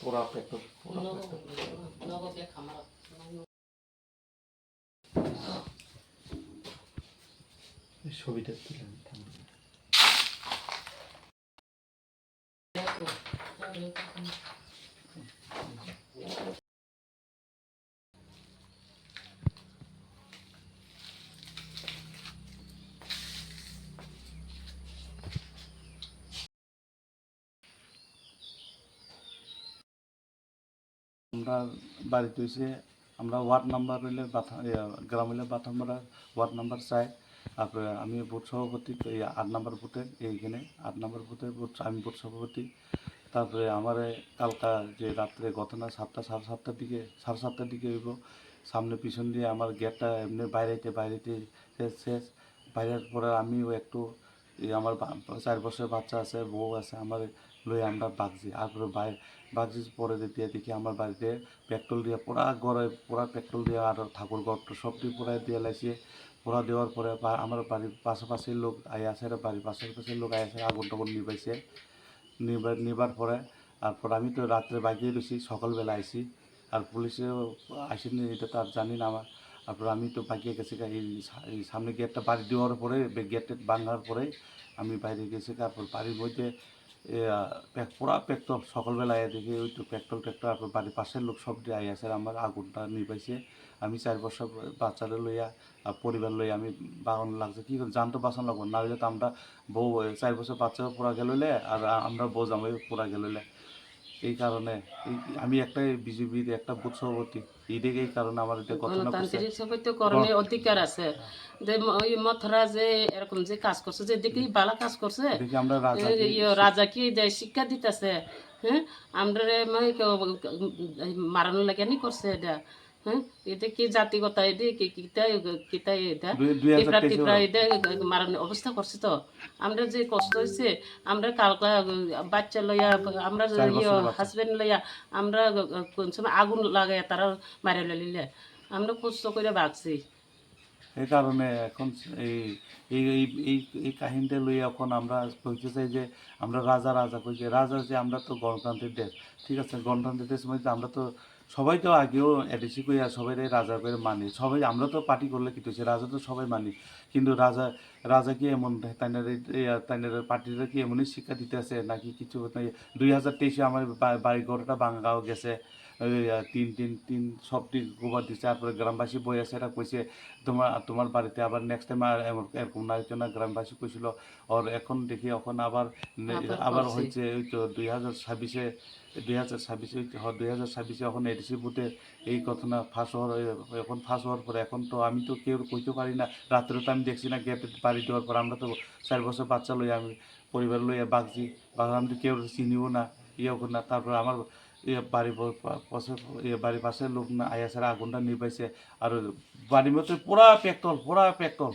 পোড়া পেট্রোল ছবিটা তুলে আমরা বাড়িতে হয়েছে আমরা ওয়ার্ড নাম্বার হইলে গ্রাম হইলে বাথামরা ওয়ার্ড নাম্বার চাই। তারপরে আমি বুথ সভাপতি, এই 8 নম্বর বুথের, এইখানে 8 নম্বর বুথের আমি বুথ সভাপতি। তারপরে আমার কালকা যে রাত্রে ঘটনা 7টা সাড়ে 7টার দিকে হইব, সামনে পিছন দিয়ে আমার গেটটা এমনি বাইরেতে শেষ। বাইরের পরে আমিও একটু আমার 4 বছরের বাচ্চা আছে, বউ আছে, আমার লই আমরা বাগছি। তারপরে বাগছি পরে দেখি আমার বাড়িতে পেট্রোল দিয়ে পুরা পেট্রোল দিয়ে আর ঠাকুর ঘর সবটি পুরাই দিয়ে লাইছে। পোড়া দেওয়ার পরে আমার বাড়ির পাশাপাশি লোক আইয়াছে, বাড়ির পাশাপাশি লোক আইয়াছে, আগুন টাগুন নিবাইছে। নিবার পরে তারপর আমি তো রাত্রে বাগিয়ে রয়েছি, সকালবেলা আইছি, আর পুলিশেও আসেনি এটা তো আর জানি না আমার। তারপর আমি তো বাগিয়ে গেছি, এই সামনে গেটটা বাড়ি দেওয়ার পরে গেটটা ভাঙার পরে আমি বাইরে গেছি। তারপর বাড়ির মধ্যে পুরা পেট্রোল, সকালবেলা দেখি ওই তো পেট্রোল, তারপর বাড়ির পাশের লোক সব দিয়ে আইয়াছে, আমার আগুনটা নিবাইছে। আমি 4 বছর বাচ্চাদের লইয়া পরিবার লইয়া আমি বাগান লাগছে, কি করে জান তো বাঁচানো লাগবো, না হলে তো আমরা বউ 4 বছর বাচ্চা পোড়া গেলে আর আমরা বউ জামাই পোড়া গেলে। এই কারণে আমি একটা বিজেপির একটা বুথ সভাপতি, এই কারণে আমার এটা গণতান্ত্রিক সবাই তো করণের অধিকার আছে। যে ওই মথরা যে এরকম যে কাজ করছে, যে দেখি বালা কাজ করছে, আমরা রাজা কি শিক্ষা দিতেছে। হ্যাঁ, আমরা মারানোর লাগে নি করছে এটা। হ্যাঁ, এটা কি জাতিগতা, এটা কিতা এটা এটা মারানোর অবস্থা করছে। তো আমরা যে কষ্ট হয়েছে, আমরা কালকা বাচ্চা লইয়া, আমরা হাজবেন্ড লইয়া, আমরা কোন সময় আগুন লাগাই তারা মারে লিলে, আমরা কষ্ট করে বাঁচছি। এই কারণে এখন এই এই এই এই কাহিনীটা লই এখন আমরা কইতে চাই যে আমরা রাজা কই যে রাজা, যে আমরা তো গণতান্ত্রিক দেশ, ঠিক আছে, গণতান্ত্রিক দেশ মধ্যে আমরা তো সবাই তো আগেও এডিসি কইয়া সবাই রাজা করে মানি, সবাই আমরা তো পার্টি করলে কি হচ্ছে, রাজা তো সবাই মানি। কিন্তু রাজা কি এমন তাইনের পার্টিরা কি এমনই শিক্ষা দিতে আছে নাকি কিছু? 2023-এ আমার বাড়ি ঘরটা ভাঙাও গেছে, তিন সবটি গোবর দিচ্ছে। তারপরে গ্রামবাসী বই আছে, এটা কইছে তোমার বাড়িতে আবার নেক্সট টাইম আর এরকম না হইতো না, গ্রামবাসী কইছিল। আর এখন দেখি এখন আবার হয়েছে ওই তো 2026-এ 2026 এখন এডিসি বুথে এই ঘটনা এখন ফাঁস হওয়ার পরে এখন তো আমি তো কেউ কইতে পারি না। রাত্রে তো আমি দেখছি না, গেট বাড়ি দেওয়ার পর আমরা তো 4 বছর বাচ্চা লইয়া আমি পরিবার লইয়া বাগছি, আমি তো কেউ চিনিও না, ইয়েও না। তারপর আমার বাড়ির পাশের লোক না আইয়াছে, আগুনটা নিবাইছে। আর বাড়ির মধ্যে পুরা পেট্রোল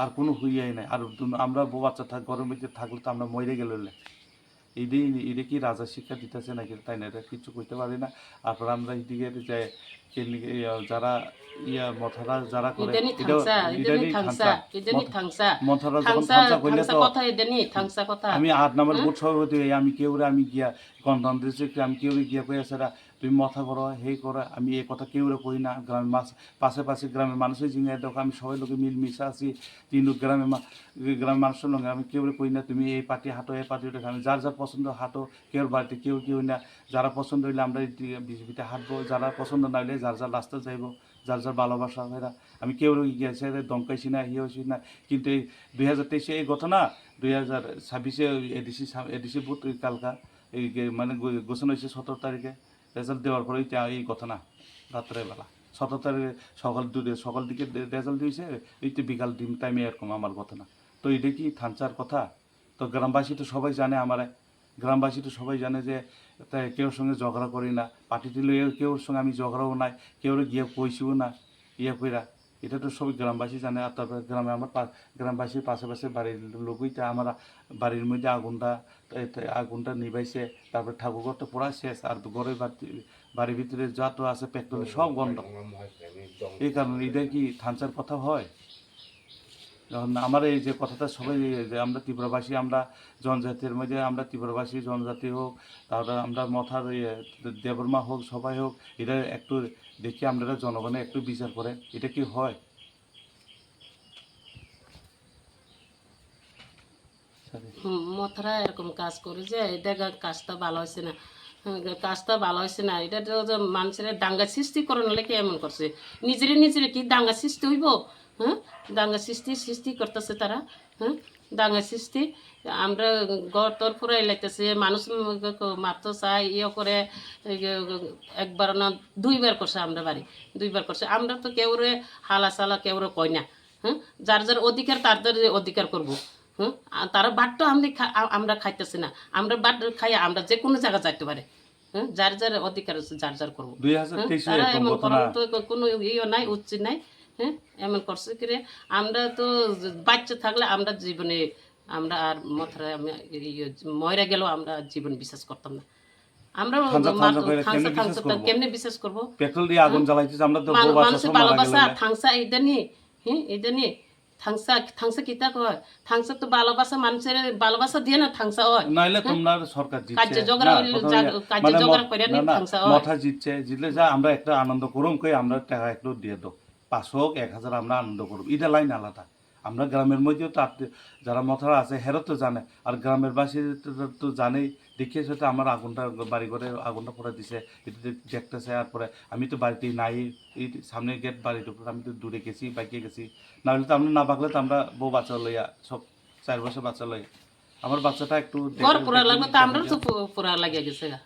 আর কোনো হুইয়াই নাই। আর আমরা বউ বাচ্চা ঘরের মধ্যে থাকলে তো আমরা মরে গেলে এটা কি রাজা শিক্ষা দিতেছে নাকি, তাই না? এটা কিছু কইতে পারি না। তারপর আমরা এদিকে যে যারা মথারা যারা করে মথারা যখন থাংসা কইলে তো আমি 8 নম্বর বুথ সভাপতি, আমি আমি গিয়া গণতন্ত্র আমি কেউ গিয়া কই আছে তুমি মথা করো, হেই করো, আমি এই কথা কেউ কই না। গ্রামের পাশে গ্রামের মানুষের জিঙ্গা দেখো, আমি সবাই লোকে মিলমিশা আছি, গ্রামের মানুষের লোক আমি কেউ কই না তুমি এই পার্টি হাঁটো, এই পার্টি ওটা। আমি যার পছন্দ হাঁটো, কেউ বাড়িতে কেউ না। যারা পছন্দ হইলে আমরা বিজেপিতে হাঁটবো, যারা পছন্দ না হইলে যার রাস্তা যাইবো, যার ভালোবাসা হয়। আমি কেউ গিয়েছে দমকাইছি না, হয়েছি না। কিন্তু এই 2023-এ এই ঘটনা, 2026-এ এডিসি বুথ কালকা এই মানে ঘোষণা হয়েছে 17 তারিখে, রেজাল্ট দেওয়ার পরে এই ঘটনা রাত্রেবেলা 17 তারিখে সকাল দিকে রেজাল্ট দিয়েছে, এই তো বিকাল টাইমে এরকম আমার ঘটনা। তো এটা কি থানচার কথা? তো গ্রামবাসী তো সবাই জানে, গ্রামবাসী তো সবাই জানে যে কেউর সঙ্গে ঝগড়া করি না, পার্টিতে লইয়া কেউর সঙ্গে আমি ঝগড়াও নাই, কেউ গিয়ে কইছিও না কইরা, এটা তো সবাই গ্রামবাসী জানে। আর তারপরে আমার গ্রামবাসীর পাশাপাশি বাড়ির লোকইটা আমার বাড়ির মধ্যে আগুনটা নিবাইছে। তারপরে ঠাকুরঘরটা পুরা শেষ, আর ঘরের বাড়ির ভিতরে যত আছে পেট্রোলের সব গন্ধ। এই কারণে এটা কি থানচার কথা হয়? যখন আমার এই যে কথাটা সবাই এই যে আমরা ত্রিপুরাবাসী, আমরা জনজাতির মধ্যে আমরা ত্রিপুরাবাসী জনজাতি হোক, তারপরে আমরা মথার দেবর্মা হোক, সবাই হোক, এটা একটু দেখি আপনারা জনগণে একটু বিচার করেন, এটা কি হয়? মথারা এরকম কাজ করে যে এটা কাজটা ভালো হয়েছে না, কাজটা ভালো হয়েছে না, এটা তো যে মানুষের দাঙ্গা সৃষ্টি করার লেগে এমন করছে, নিজেরে কি দাঙ্গা সৃষ্টি হইব? হ্যাঁ, দাঙ্গা সৃষ্টি করতেছে তারা। হ্যাঁ, দাঙ্গা সৃষ্টি, আমরা ঘর তোর পুরাই লাগতেছে, মানুষ মারতে চাই, ইয়ে করে একবার না দুইবার করছে, আমরা বাড়ি দুইবার করছে। আমরা তো কেউরে হালা সালা কেউরে কই না। হ্যাঁ, যার যার অধিকার তাদের অধিকার করব। হ্যাঁ, আর তারা বাটটা আমরা খাইতেছি না, আমরা বাট খাই আমরা যে কোনো জায়গা যাইতে পারে। হ্যাঁ, যার যার অধিকার আছে যার যার করবো। 2023 তারা এরকম এমন ঘটনা করার তো কোনো ইয়ে নাই, উচিত নাই। হ্যাঁ, এমন করছে কিরে, আমরা তো বাচ্চা থাকলে আমরা জীবনে আমরা আর মথারা ময়রা গেলেও আমরা জীবন বিশ্বাস করতাম না। আমরা কেমনে বিশ্বাস করবো? পেট্রোল দিয়ে আগুন জ্বালাইতেছে, আমরা তো বউ বাচ্চা মানুষের সব মারা ভালোবাসা গেল। থাংসা এটা নিয়ে, হ্যাঁ এটা নিয়ে থাংসা কিতা কয়, থাংসা তো ভালোবাসা, মানুষের ভালোবাসা দিয়ে না থাংসা হয়। নাইলে তোমার সরকার জিতছে কাজে জোগাড় না, হইলে প্রথমে কাজে মানে জোগাড় করে নি থাংসা হয়। মথা জিতলে যা আমরা একটা আনন্দ করুম, কই আমরা টাকা একটু দিয়ে দাও, 500 হোক 1000 আমরা আনন্দ করুম, এটা লাইন আলাদা। আমরা গ্রামের মধ্যেও তো যারা মথারা আছে হেরো তো জানে, আর গ্রামের বাসী তো জানেই, দেখিয়েছে তো আমার আগুনটা বাড়ি করে আগুনটা পরে দিছে, এটা দেখতেছে। আর পরে আমি তো বাড়িতেই নাই, এই সামনে গেট বাড়ির উপর, আমি তো দূরে গেছি, বাইকে গেছি, না হলে তো আমরা না বাগলে তো আমরা বউ বাচ্চা লইয়া সব 4 বছর বাচ্চা লইয়া, আমার বাচ্চাটা একটু ঘর পুরা লাগবে তো আমরাও তো পুরা লাগিয়ে গেছে গা।